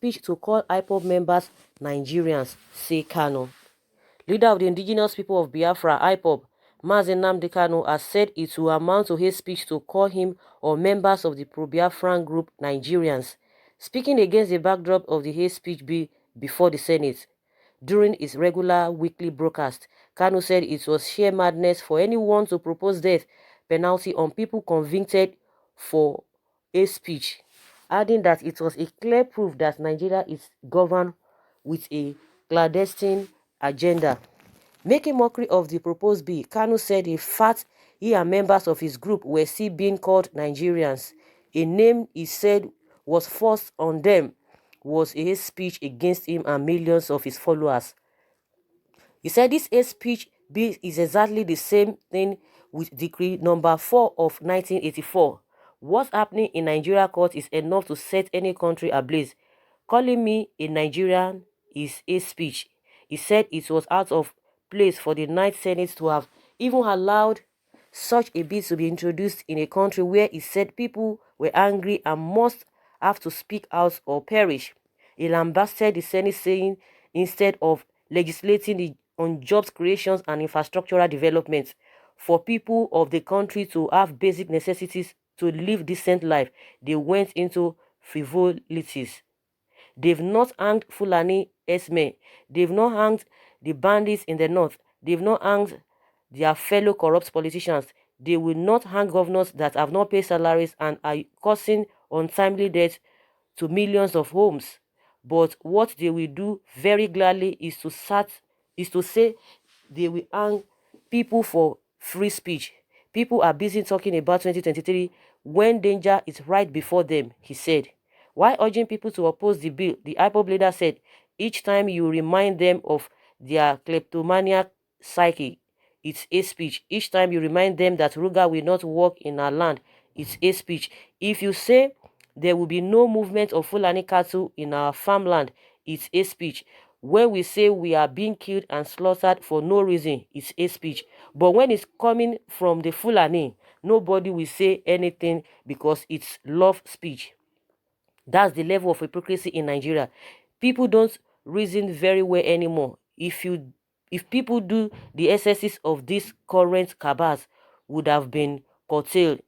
speech to call IPOB members Nigerians, say Kanu. Leader of the indigenous people of Biafra, IPOB, Nnamdi Kanu, has said it will amount to hate speech to call him or members of the pro-Biafran group Nigerians. Speaking against the backdrop of the hate speech bill before the Senate, during his regular weekly broadcast, Kanu said it was sheer madness for anyone to propose death penalty on people convicted for hate speech, adding that it was a clear proof that Nigeria is governed with a clandestine agenda. Making mockery of the proposed bill, Kanu said in fact he and members of his group were still being called Nigerians. A name he said was forced on them was a hate speech against him and millions of his followers. He said this hate speech bill is exactly the same thing with Decree number 4 of 1984. What's happening in Nigeria court is enough to set any country ablaze. Calling me a Nigerian is hate speech. He said it was out of place for the Ninth Senate to have even allowed such a bill to be introduced in a country where he said people were angry and must have to speak out or perish. He lambasted the Senate, saying instead of legislating on jobs creations and infrastructural development for people of the country to have basic necessities to live decent life, they went into frivolities. They've not hanged Fulani S-men. They've not hanged the bandits in the north. They've not hanged their fellow corrupt politicians. They will not hang governors that have not paid salaries and are causing untimely death to millions of homes. But what they will do very gladly is to say they will hang people for free speech. People are busy talking about 2023 when danger is right before them, he said. While urging people to oppose the bill, the IPOB leader said, each time you remind them of their kleptomaniac psyche, it's a speech. Each time you remind them that Ruga will not work in our land, it's a speech. If you say there will be no movement of Fulani cattle in our farmland, it's a speech. When we say we are being killed and slaughtered for no reason, it's a speech. But when it's coming from the Fulani, nobody will say anything because it's love speech. That's the level of hypocrisy in Nigeria. People don't reason very well anymore. If people do, the excesses of this current cabals would have been curtailed.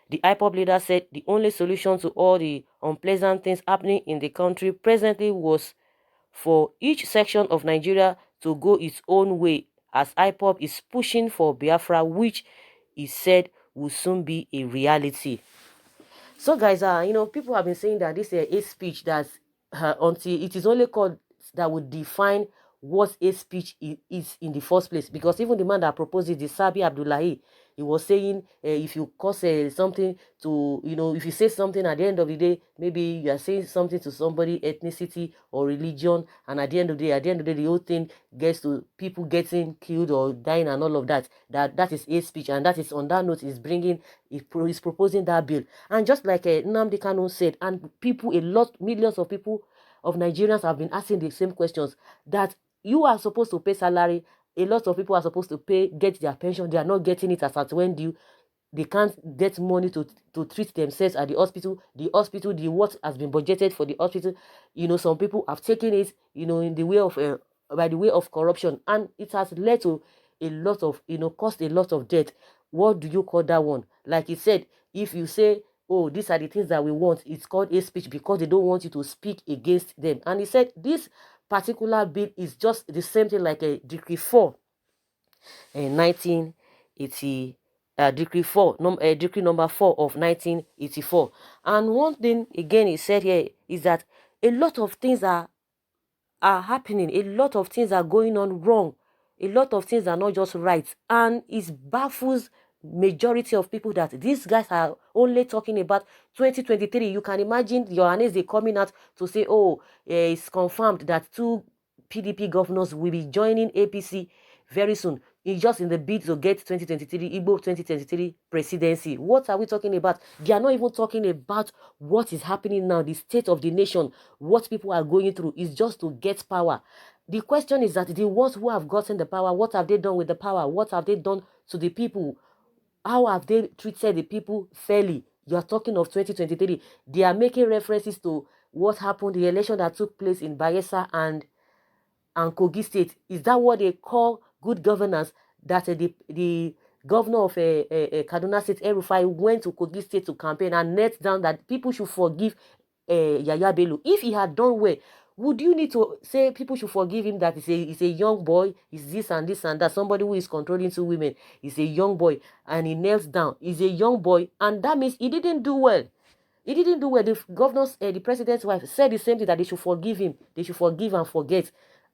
The IPOB leader said the only solution to all the unpleasant things happening in the country presently was for each section of Nigeria to go its own way, as IPOB is pushing for Biafra, which he said will soon be a reality. So guys, people have been saying that this is a speech that until it is only called that would define what a speech is in the first place. Because even the man that proposed it, the Sabi Abdullahi, he was saying if you cause something to, if you say something at the end of the day, maybe you are saying something to somebody, ethnicity or religion, and at the end of the day, the whole thing gets to people getting killed or dying and all of that. That is a speech, and that is on that note is proposing that bill. And just like Nnamdi Kanu said, and millions of people of Nigerians have been asking the same questions, that you are supposed to pay salary. A lot of people are supposed to get their pension. They are not getting it as at when due. They can't get money to treat themselves at the hospital. The what has been budgeted for the hospital, some people have taken it, in the way of by the way of corruption, and it has led to a lot of, cost a lot of debt. What do you call that one? Like he said, if you say, oh, these are the things that we want, it's called a speech because they don't want you to speak against them. And he said this particular bill is just the same thing like a Decree 4 in 1980. Decree number 4 of 1984. And one thing again he said here is that a lot of things are happening, a lot of things are going on wrong, a lot of things are not just right, and it baffles majority of people that these guys are only talking about 2023. You can imagine Johannes they coming out to say, oh, it's confirmed that 2 PDP governors will be joining APC very soon. It's just in the bid to get 2023 Igbo 2023 presidency. What are we talking about? They are not even talking about what is happening now, the state of the nation, what people are going through. Is just to get power. The question is that the ones who have gotten the power, what have they done with the power? What have they done to the people? How have they treated the people fairly? You are talking of 2023. They are making references to what happened, the election that took place in Bayelsa and Kogi State? Is that what they call good governance? That the governor of Kaduna State, El-Rufai, went to Kogi State to campaign and net down that people should forgive Yaya Bello. If he had done well, would you need to say people should forgive him that he's a young boy, he's this and this and that, somebody who is controlling two women, he's a young boy, and he knelt down, he's a young boy, and that means he didn't do well. He didn't do well. The governor's, the president's wife said the same thing, that they should forgive him. They should forgive and forget.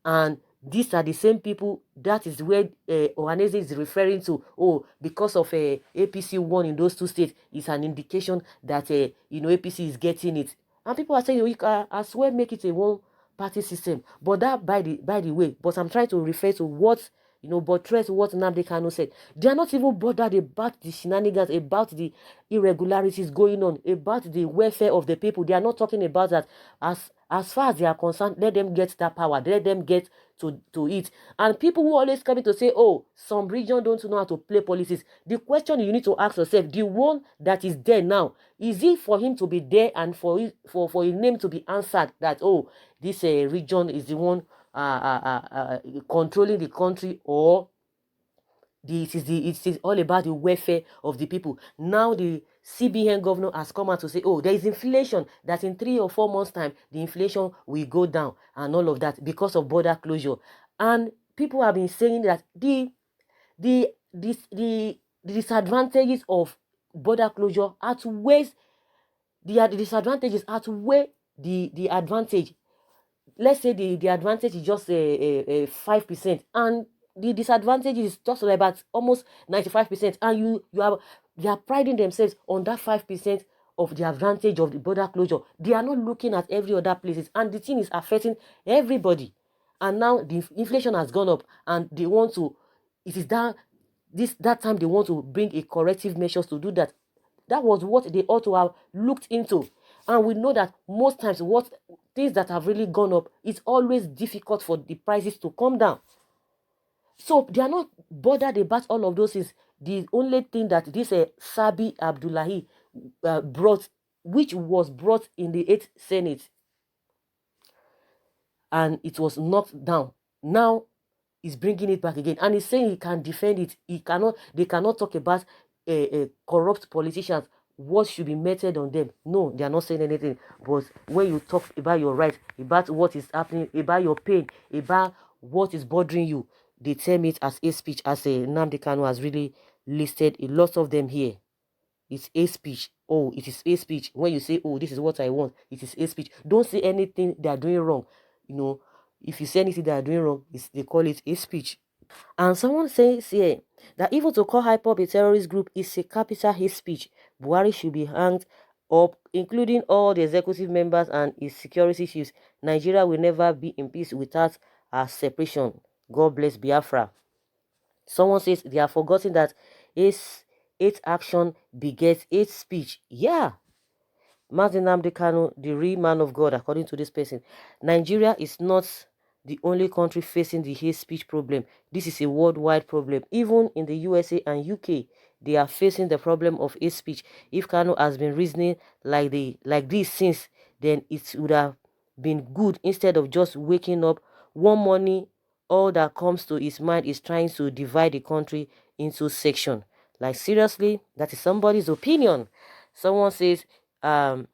And these are the same people. That is where Ohaneze is referring to. Oh, because of APC won in those two states, it's an indication that APC is getting it. And people are saying, you can as well make it a one-party system. But that, by the way, but I'm trying to refer to what buttress what Nnamdi Kanu said. They are not even bothered about the shenanigans, about the irregularities going on, about the welfare of the people. They are not talking about that. As far as they are concerned, let them get that power. Let them get to it. And people who always come in to say, oh, some region don't know how to play policies. The question you need to ask yourself, the one that is there now, is it for him to be there and for his name to be answered that, oh, this region is the one controlling the country, or it is all about the welfare of the people? Now the CBN governor has come out to say, oh, there is inflation, that in 3 or 4 months time the inflation will go down and all of that because of border closure. And people have been saying that the disadvantages of border closure outweighs the disadvantages outweigh the advantage. Let's say the advantage is just 5%, and the disadvantage is just about almost 95%, and they are priding themselves on that 5% of the advantage of the border closure. They are not looking at every other places, and the thing is affecting everybody. And now the inflation has gone up, and they want to, it is that time they want to bring a corrective measures to do that. That was what they ought to have looked into. And we know that most times what things that have really gone up, it's always difficult for the prices to come down. So they are not bothered about all of those things. The only thing that this Sabi Abdullahi brought, which was brought in the 8th Senate, and it was knocked down. Now he's bringing it back again, and he's saying he can defend it. They cannot talk about corrupt politicians, what should be meted on them. No, they are not saying anything. But when you talk about your right, about what is happening, about your pain, about what is bothering you, they term it as a speech, as Nnamdi Kanu has really listed a lot of them here. It's a speech. Oh, it is a speech. When you say, oh, this is what I want, it is a speech. Don't say anything they are doing wrong. If you say anything they are doing wrong, they call it a speech. And someone says here that even to call IPOB a terrorist group is a capital hate speech. Buhari should be hanged up, including all the executive members and his security chiefs. Nigeria will never be in peace without our separation. God bless Biafra. Someone says they have forgotten that hate action begets hate speech. Yeah. Nnamdi Kanu, the real man of God, according to this person. Nigeria is not the only country facing the hate speech problem. This is a worldwide problem. Even in the USA and UK, they are facing the problem of hate speech. If Kanu has been reasoning like this since, then it would have been good, instead of just waking up one morning, all that comes to his mind is trying to divide the country into sections. Like, seriously, that is somebody's opinion. Someone says the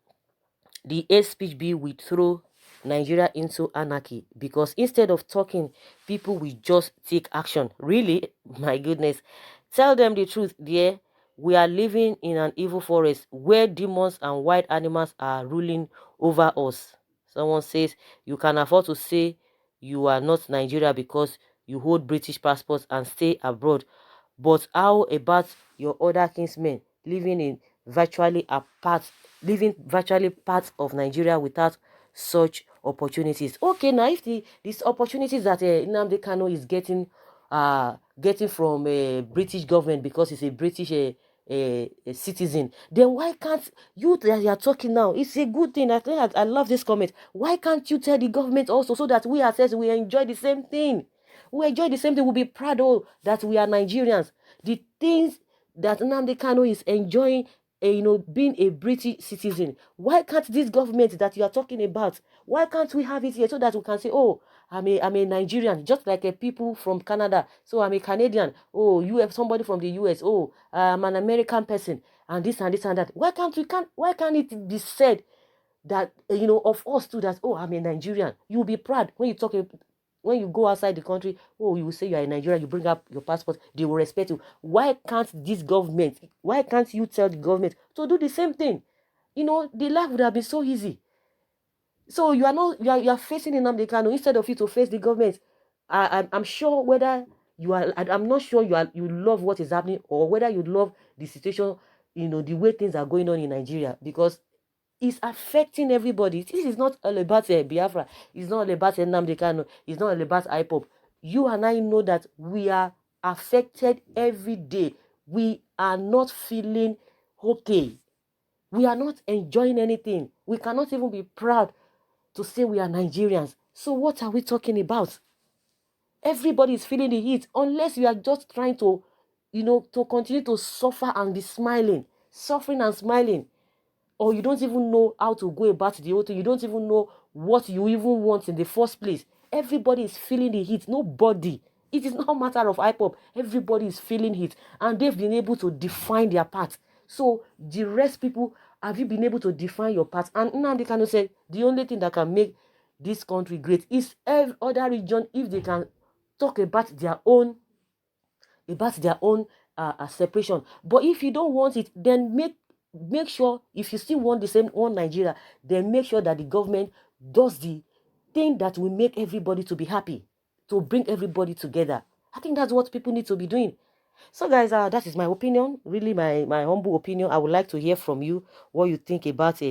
hate speech bill will throw Nigeria into anarchy, because instead of talking, people will just take action. Really? My goodness. Tell them the truth, dear. We are living in an evil forest where demons and wild animals are ruling over us. Someone says you can afford to say you are not Nigeria because you hold British passports and stay abroad. But how about your other kinsmen living virtually part of Nigeria without such opportunities? Okay, now if these opportunities that Nnamdi Kanu is getting from a British government because he's a British citizen, then why can't you that you are talking now? It's a good thing. I love this comment. Why can't you tell the government also, so that we ourselves we enjoy the same thing? We enjoy the same thing. We'll be proud that we are Nigerians. The things that Nnamdi Kanu is enjoying being a British citizen. Why can't this government that you are talking about, why can't we have it here so that we can say, oh, I'm a Nigerian, just like a people from Canada. So I'm a Canadian. Oh, you have somebody from the US. Oh, I'm an American person, and this and this and that. Why can't it be said that of us too, that, oh, I'm a Nigerian? You'll be proud when you talk, when you go outside the country. Oh, you will say you are a Nigerian, you bring up your passport, they will respect you. Why can't this government, why can't you tell the government to do the same thing? The life would have been so easy. So you are not, you are facing Nnamdi Kanu instead of you to face the government. I'm sure whether I'm not sure you love what is happening, or whether you love the situation, the way things are going on in Nigeria, because it's affecting everybody. This is not all about Biafra. It's not all about Nnamdi Kanu. It's not all about IPOP. You and I know that we are affected every day. We are not feeling okay. We are not enjoying anything. We cannot even be proud to say we are Nigerians. So what are we talking about? Everybody is feeling the heat, unless you are just trying to, to continue to suffer and be smiling, suffering and smiling. Or you don't even know how to go about the whole thing. You don't even know what you even want in the first place. Everybody is feeling the heat. Nobody. It is not a matter of IPOP. Everybody is feeling it. And they've been able to define their path. So the rest people, have you been able to define your path? And Nnamdi Kanu said the only thing that can make this country great is every other region, if they can talk about their own separation. But if you don't want it, then make sure, if you still want the same one Nigeria, then make sure that the government does the thing that will make everybody to be happy, to bring everybody together. I think that's what people need to be doing. So guys, that is my opinion, really my humble opinion. I would like to hear from you what you think about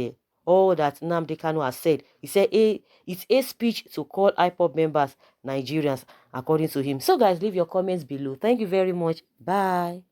all that Nnamdi Kanu has said. He said it's a speech to call IPOP members Nigerians, according to him. So guys, leave your comments below. Thank you very much. Bye.